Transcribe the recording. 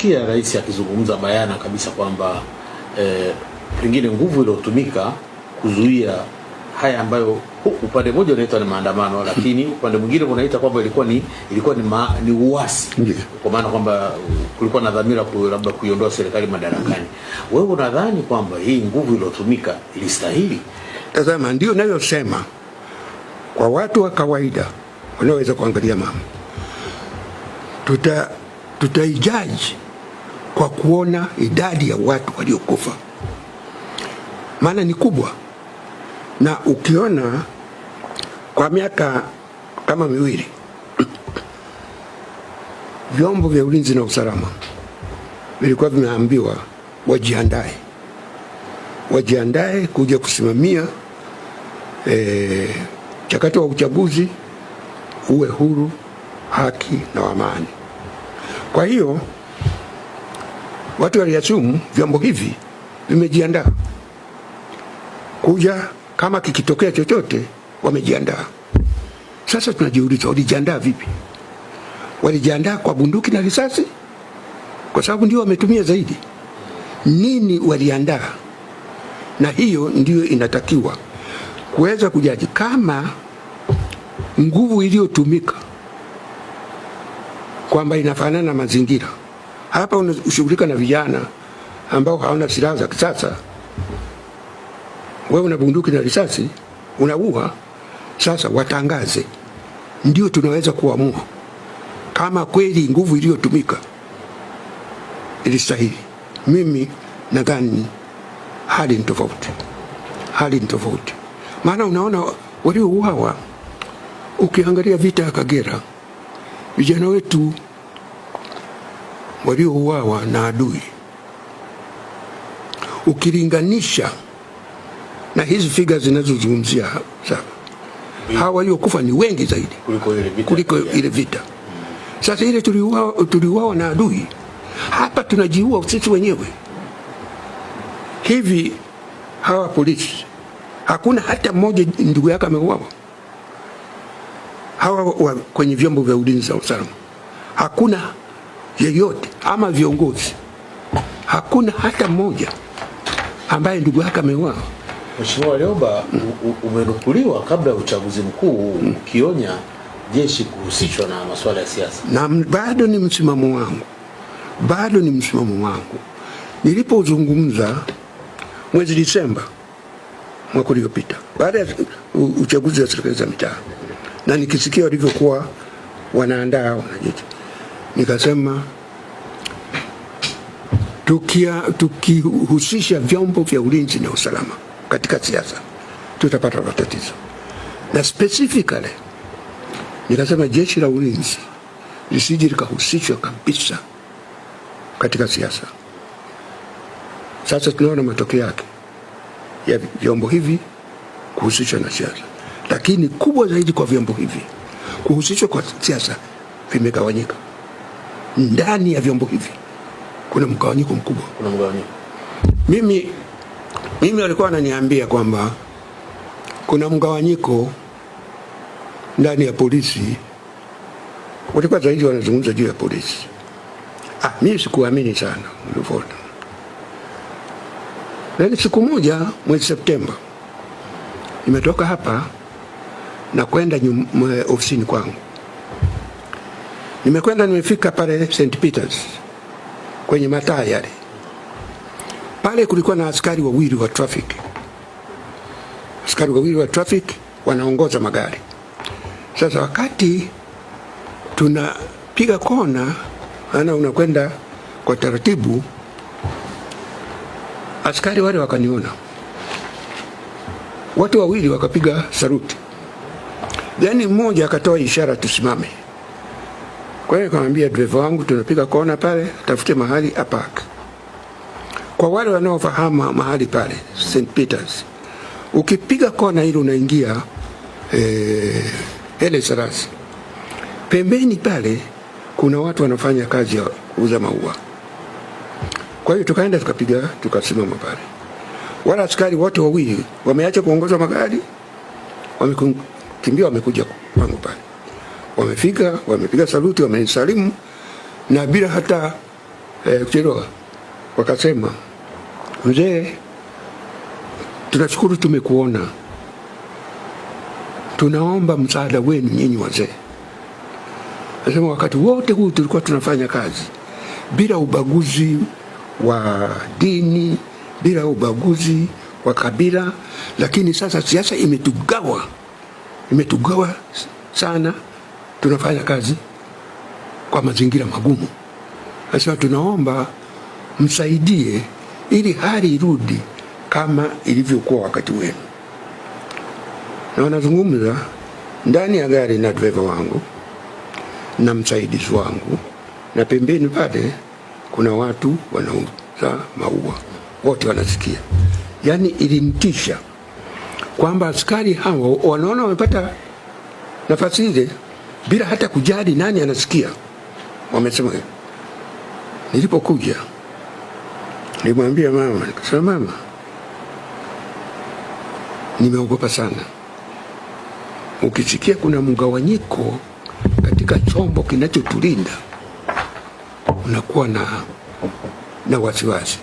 tumemsikia rais akizungumza bayana kabisa kwamba pengine nguvu iliyotumika kuzuia haya ambayo upande mmoja unaita ni maandamano, lakini upande mwingine unaita kwamba ilikuwa ni uasi, kwa maana kwamba kulikuwa na dhamira labda kuiondoa serikali madarakani. Wewe unadhani kwamba hii nguvu iliyotumika ilistahili? Tazama, ndio ninayosema kwa watu wa kawaida wanaweza kuangalia mama, tutaijaji kwa kuona idadi ya watu waliokufa, maana ni kubwa. Na ukiona kwa miaka kama miwili vyombo vya ulinzi na usalama vilikuwa vimeambiwa wajiandae kuja kusimamia mchakato wa uchaguzi uwe huru, haki na amani. Kwa hiyo watu waliasumu vyombo hivi vimejiandaa kuja, kama kikitokea chochote wamejiandaa. Sasa tunajiuliza, walijiandaa vipi? Walijiandaa kwa bunduki na risasi, kwa sababu ndio wametumia zaidi. Nini waliandaa? Na hiyo ndio inatakiwa kuweza kujaji kama nguvu iliyotumika kwamba inafanana na mazingira. Hapa unashughulika na vijana ambao hawana silaha za kisasa, wewe una bunduki na risasi unaua. Sasa watangaze, ndio tunaweza kuamua kama kweli nguvu iliyotumika ilistahili. Mimi nadhani hali ni tofauti, maana unaona waliouawa, ukiangalia vita ya Kagera, vijana wetu waliouawa na adui, ukilinganisha na hizi figures zinazozungumzia sasa, hawa waliokufa ni wengi zaidi kuliko ile vita. Sasa ile tuliuawa na adui, hapa tunajiua sisi wenyewe. Hivi hawa polisi hakuna hata mmoja ndugu yake ameuawa? Hawa kwenye vyombo vya ulinzi na usalama hakuna yeyote, ama viongozi hakuna hata mmoja ambaye ndugu yake ameuawa. Mheshimiwa Lioba, umenukuliwa kabla ya uchaguzi mkuu ukionya jeshi kuhusishwa na masuala ya siasa. Na bado ni msimamo wangu. Nilipozungumza mwezi Disemba mwaka uliopita baada ya uchaguzi wa serikali za mitaa, na nikisikia walivyokuwa wanaandaa wanajeshi, nikasema tukihusisha vyombo vya ulinzi na usalama katika siasa tutapata matatizo. Na specifically nikasema jeshi la ulinzi lisije likahusishwa kabisa katika siasa. Sasa tunaona matokeo yake ya vyombo hivi kuhusishwa na siasa, lakini kubwa zaidi kwa vyombo hivi kuhusishwa kwa siasa vimegawanyika. Ndani ya vyombo hivi kuna mgawanyiko mkubwa. Mimi walikuwa wananiambia kwamba kuna mgawanyiko ndani ya polisi, walikuwa zaidi wanazungumza juu ya polisi. Mimi sikuamini sana ulivyoona. Na siku moja mwezi Septemba nimetoka hapa na kwenda ofisini kwangu. Nimefika pale St. Peters kwenye mataa yale. Pale kulikuwa na askari wawili wa traffic wanaongoza magari. Sasa wakati tunapiga kona, unakwenda kwa taratibu, askari wale wakaniona, watu wawili wakapiga saluti, then mmoja akatoa ishara tusimame. Kwa hiyo nikamwambia driver wangu, tunapiga kona pale, tafute mahali apaka. Kwa wale wanaofahamu mahali pale St. Peters, ukipiga kona ile unaingia Saras. Pembeni pale kuna watu wanafanya kazi ya kuuza maua. Kwa hiyo tukaenda tukasimama pale. Wala askari wote wawili wameacha kuongoza magari, wamekimbia wamekuja kwangu pale. Wamefika, wamepiga saluti, wamenisalimu na bila hata Kucheroa wakasema, mzee, tunashukuru tumekuona, tunaomba msaada wenu nyinyi wazee. Nasema wakati wote huu tulikuwa tunafanya kazi bila ubaguzi wa dini, bila ubaguzi wa kabila, lakini sasa siasa imetugawa sana, tunafanya kazi kwa mazingira magumu. Sasa tunaomba msaidie ili hali irudi kama ilivyokuwa wakati wenu. Na wanazungumza ndani ya gari na driver wangu na msaidizi wangu, na pembeni pale kuna watu wanauza maua, wote wanasikia. Yani ilimtisha kwamba askari hao wanaona wamepata nafasi ile bila hata kujali nani anasikia. Wamesema hivyo. Nilipokuja nilimwambia mama, nikasema, mama, nimeogopa sana. Ukisikia kuna mgawanyiko katika chombo kinachotulinda, unakuwa na wasiwasi.